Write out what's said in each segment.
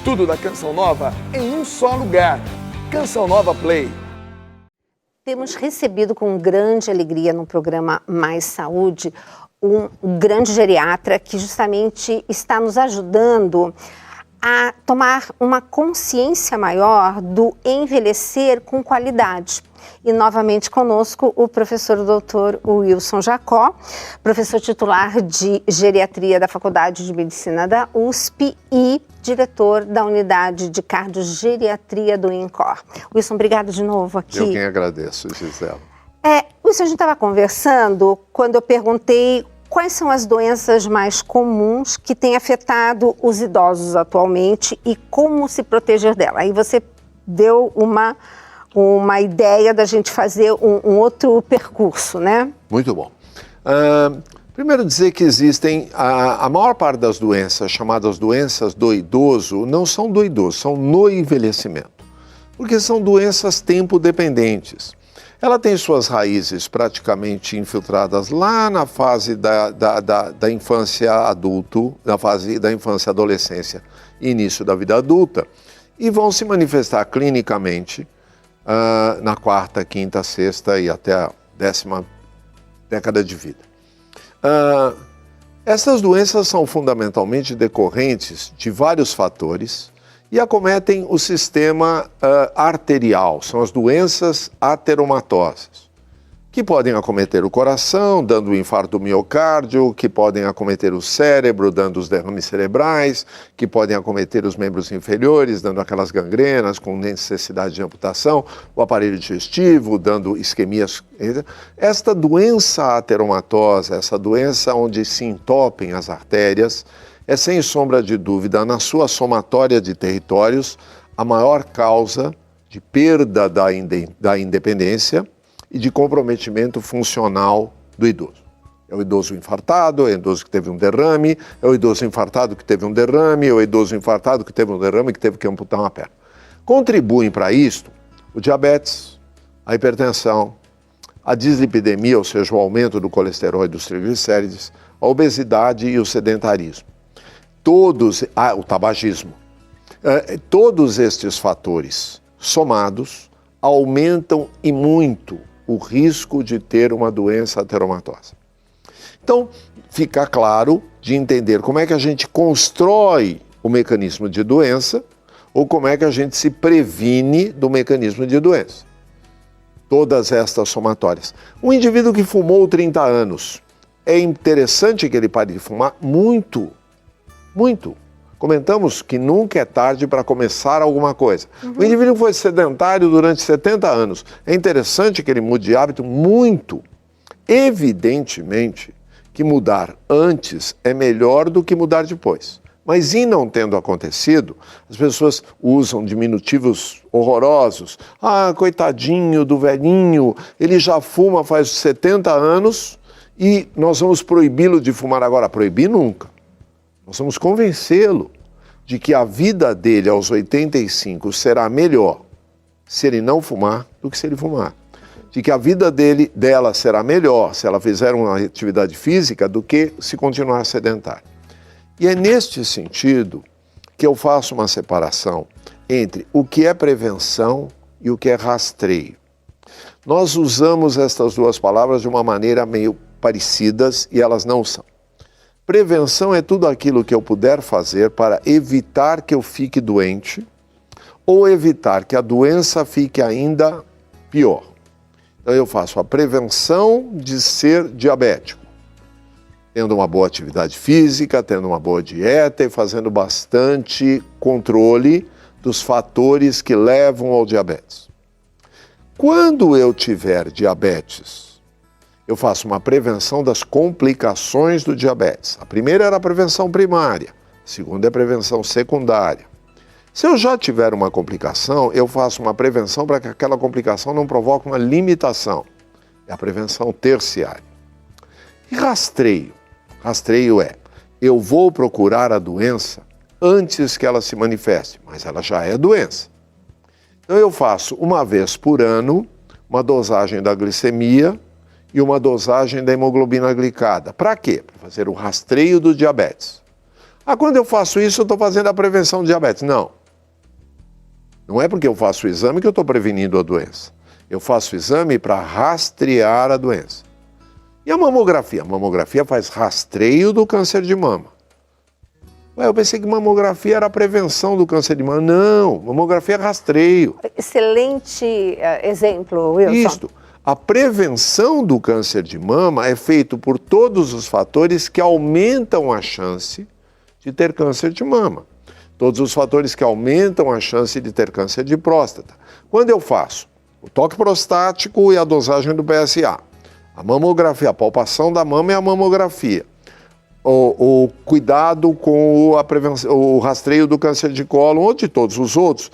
Tudo da Canção Nova em um só lugar. Canção Nova Play. Temos recebido com grande alegria no programa Mais Saúde um grande geriatra que justamente está nos ajudando a tomar uma consciência maior do envelhecer com qualidade. E novamente conosco o professor Dr. Wilson Jacó, professor titular de geriatria da Faculdade de Medicina da USP e diretor da unidade de cardiogeriatria do INCOR. Wilson, obrigado de novo aqui. Eu quem agradeço, Gisela. Wilson, a gente estava conversando quando eu perguntei quais são as doenças mais comuns que têm afetado os idosos atualmente e como se proteger dela. Aí você deu uma ideia da gente fazer um outro percurso, né? Muito bom. Primeiro dizer que existem, a maior parte das doenças, chamadas doenças do idoso, não são do idoso, são no envelhecimento. Porque são doenças tempo-dependentes. Ela tem suas raízes praticamente infiltradas lá na fase da infância adulto, na fase da infância adolescência e início da vida adulta, e vão se manifestar clinicamente na quarta, quinta, sexta e até a 10ª década de vida. Essas doenças são fundamentalmente decorrentes de vários fatores e acometem o sistema arterial, são as doenças ateromatosas, que podem acometer o coração, dando o infarto do miocárdio, que podem acometer o cérebro, dando os derrames cerebrais, que podem acometer os membros inferiores, dando aquelas gangrenas com necessidade de amputação, o aparelho digestivo, dando isquemias. Esta doença ateromatosa, essa doença onde se entopem as artérias, é sem sombra de dúvida, na sua somatória de territórios, a maior causa de perda da independência e de comprometimento funcional do idoso. É o idoso infartado, é o idoso que teve um derrame, é o idoso infartado que teve um derrame, é o idoso infartado que teve um derrame e que teve que amputar uma perna. Contribuem para isto o diabetes, a hipertensão, a dislipidemia, ou seja, o aumento do colesterol e dos triglicérides, a obesidade e o sedentarismo. O tabagismo. Todos estes fatores somados aumentam e muito o risco de ter uma doença ateromatosa. Então, fica claro de entender como é que a gente constrói o mecanismo de doença ou como é que a gente se previne do mecanismo de doença. Todas estas somatórias. Um indivíduo que fumou 30 anos, é interessante que ele pare de fumar? Muito. Comentamos que nunca é tarde para começar alguma coisa. O indivíduo foi sedentário durante 70 anos. É interessante que ele mude de hábito? Muito. Evidentemente que mudar antes é melhor do que mudar depois. Mas em não tendo acontecido, as pessoas usam diminutivos horrorosos. Coitadinho do velhinho, ele já fuma faz 70 anos e nós vamos proibi-lo de fumar agora. Proibir nunca. Nós vamos convencê-lo de que a vida dele aos 85 será melhor se ele não fumar do que se ele fumar. De que a vida dela será melhor se ela fizer uma atividade física do que se continuar sedentário. E é neste sentido que eu faço uma separação entre o que é prevenção e o que é rastreio. Nós usamos estas duas palavras de uma maneira meio parecidas e elas não são. Prevenção é tudo aquilo que eu puder fazer para evitar que eu fique doente ou evitar que a doença fique ainda pior. Então eu faço a prevenção de ser diabético, tendo uma boa atividade física, tendo uma boa dieta e fazendo bastante controle dos fatores que levam ao diabetes. Quando eu tiver diabetes, eu faço uma prevenção das complicações do diabetes. A primeira era a prevenção primária, a segunda é a prevenção secundária. Se eu já tiver uma complicação, eu faço uma prevenção para que aquela complicação não provoque uma limitação. É a prevenção terciária. E rastreio? Rastreio é, eu vou procurar a doença antes que ela se manifeste, mas ela já é doença. Então eu faço uma vez por ano uma dosagem da glicemia e uma dosagem da hemoglobina glicada. Para quê? Para fazer o rastreio do diabetes. Ah, quando eu faço isso, eu estou fazendo a prevenção de diabetes. Não. Não é porque eu faço o exame que eu estou prevenindo a doença. Eu faço o exame para rastrear a doença. E a mamografia? A mamografia faz rastreio do câncer de mama. Ué, eu pensei que mamografia era a prevenção do câncer de mama. Não, mamografia é rastreio. Excelente exemplo, Wilson. Isto. A prevenção do câncer de mama é feita por todos os fatores que aumentam a chance de ter câncer de mama. Todos os fatores que aumentam a chance de ter câncer de próstata. Quando eu faço o toque prostático e a dosagem do PSA, a mamografia, a palpação da mama e a mamografia, o cuidado com a prevenção, o rastreio do câncer de cólon ou de todos os outros,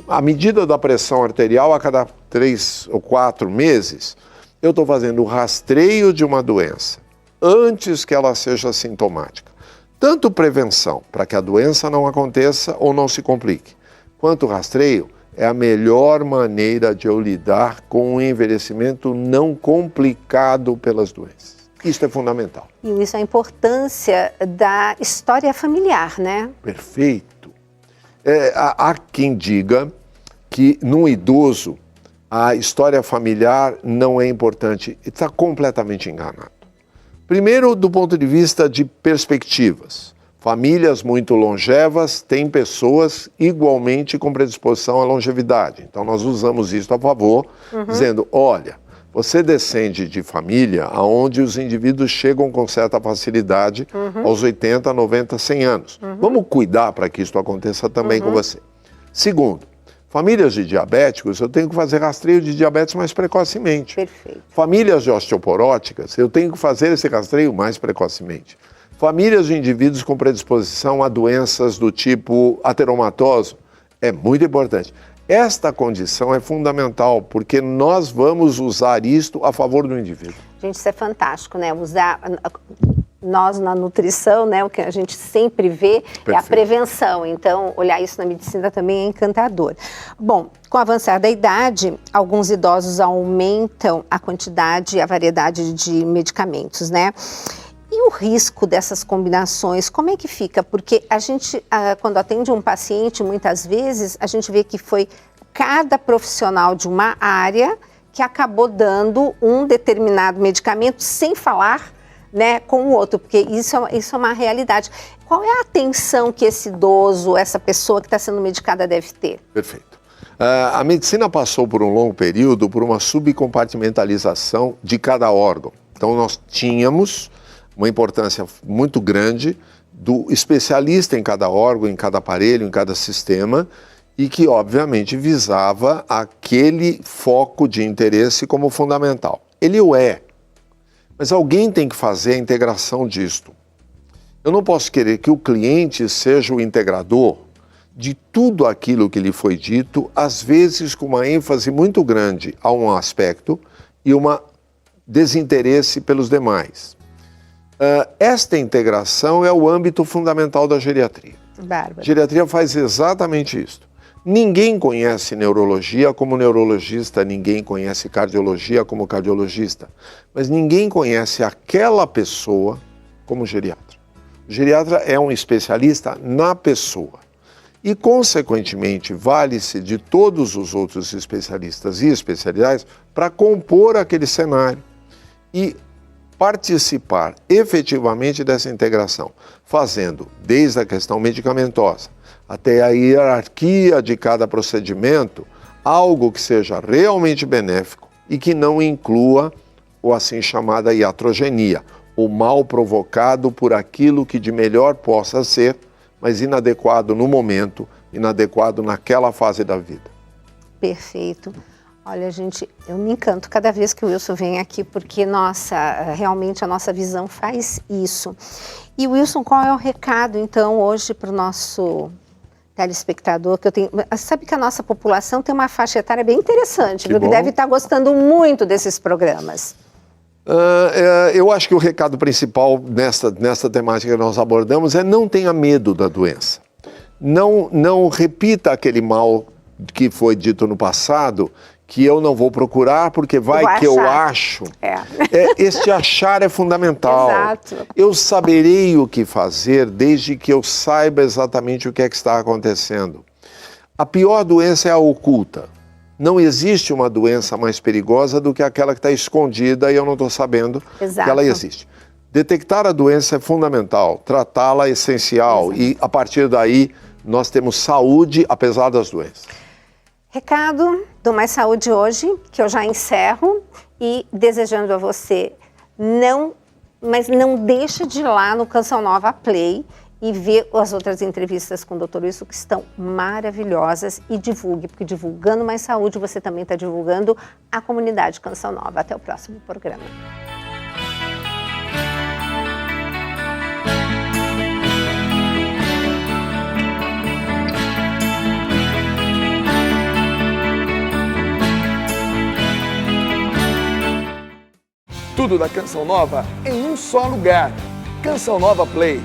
a medida da pressão arterial a cada 3 ou 4 meses, eu estou fazendo o rastreio de uma doença antes que ela seja sintomática. Tanto prevenção, para que a doença não aconteça ou não se complique, quanto rastreio, é a melhor maneira de eu lidar com o envelhecimento não complicado pelas doenças. Isso é fundamental. E isso é a importância da história familiar, né? Perfeito. Há quem diga que num idoso a história familiar não é importante. Está completamente enganado. Primeiro, do ponto de vista de perspectivas. Famílias muito longevas têm pessoas igualmente com predisposição à longevidade. Então, nós usamos isso a favor, dizendo, olha, você descende de família onde os indivíduos chegam com certa facilidade aos 80, 90, 100 anos. Vamos cuidar para que isso aconteça também com você. Segundo, famílias de diabéticos, eu tenho que fazer rastreio de diabetes mais precocemente. Perfeito. Famílias de osteoporóticas, eu tenho que fazer esse rastreio mais precocemente. Famílias de indivíduos com predisposição a doenças do tipo ateromatoso, é muito importante. Esta condição é fundamental, porque nós vamos usar isto a favor do indivíduo. Gente, isso é fantástico, né? Usar, nós na nutrição, né, o que a gente sempre vê é a prevenção. Então, olhar isso na medicina também é encantador. Bom, com o avançar da idade, alguns idosos aumentam a quantidade e a variedade de medicamentos, né? E o risco dessas combinações, como é que fica? Porque a gente, quando atende um paciente, muitas vezes, a gente vê que foi cada profissional de uma área que acabou dando um determinado medicamento sem falar, né, com o outro, porque isso é uma realidade. Qual é a atenção que esse idoso, essa pessoa que está sendo medicada deve ter? Perfeito. A medicina passou por um longo período por uma subcompartimentalização de cada órgão. Então, nós tínhamos uma importância muito grande do especialista em cada órgão, em cada aparelho, em cada sistema, e que, obviamente, visava aquele foco de interesse como fundamental. Ele o é, mas alguém tem que fazer a integração disto. Eu não posso querer que o cliente seja o integrador de tudo aquilo que lhe foi dito, às vezes com uma ênfase muito grande a um aspecto e um desinteresse pelos demais. Esta integração é o âmbito fundamental da geriatria. Bárbara. A geriatria faz exatamente isso. Ninguém conhece neurologia como neurologista, ninguém conhece cardiologia como cardiologista, mas ninguém conhece aquela pessoa como geriatra. O geriatra é um especialista na pessoa e, consequentemente, vale-se de todos os outros especialistas e especialidades para compor aquele cenário e participar efetivamente dessa integração, fazendo desde a questão medicamentosa até a hierarquia de cada procedimento, algo que seja realmente benéfico e que não inclua o assim chamada iatrogenia, o mal provocado por aquilo que de melhor possa ser, mas inadequado no momento, inadequado naquela fase da vida. Perfeito. Olha, gente, eu me encanto cada vez que o Wilson vem aqui, porque, nossa, realmente a nossa visão faz isso. E, Wilson, qual é o recado, então, hoje para o nosso telespectador? Que eu tenho... Sabe que a nossa população tem uma faixa etária bem interessante, viu? Que deve estar gostando muito desses programas. Eu acho que o recado principal nessa temática que nós abordamos é não tenha medo da doença. Não repita aquele mal que foi dito no passado, que eu não vou procurar porque vai que eu acho. Este achar é fundamental. Exato. Eu saberei o que fazer desde que eu saiba exatamente o que é que está acontecendo. A pior doença é a oculta. Não existe uma doença mais perigosa do que aquela que está escondida e eu não estou sabendo que ela existe. Detectar a doença é fundamental, tratá-la é essencial. E a partir daí nós temos saúde apesar das doenças. Recado do Mais Saúde hoje, que eu já encerro e desejando a você, mas não deixe de ir lá no Canção Nova Play e ver as outras entrevistas com o Dr. Wilson, que estão maravilhosas, e divulgue, porque divulgando Mais Saúde, você também está divulgando a comunidade Canção Nova. Até o próximo programa. Tudo da Canção Nova em um só lugar. Canção Nova Play.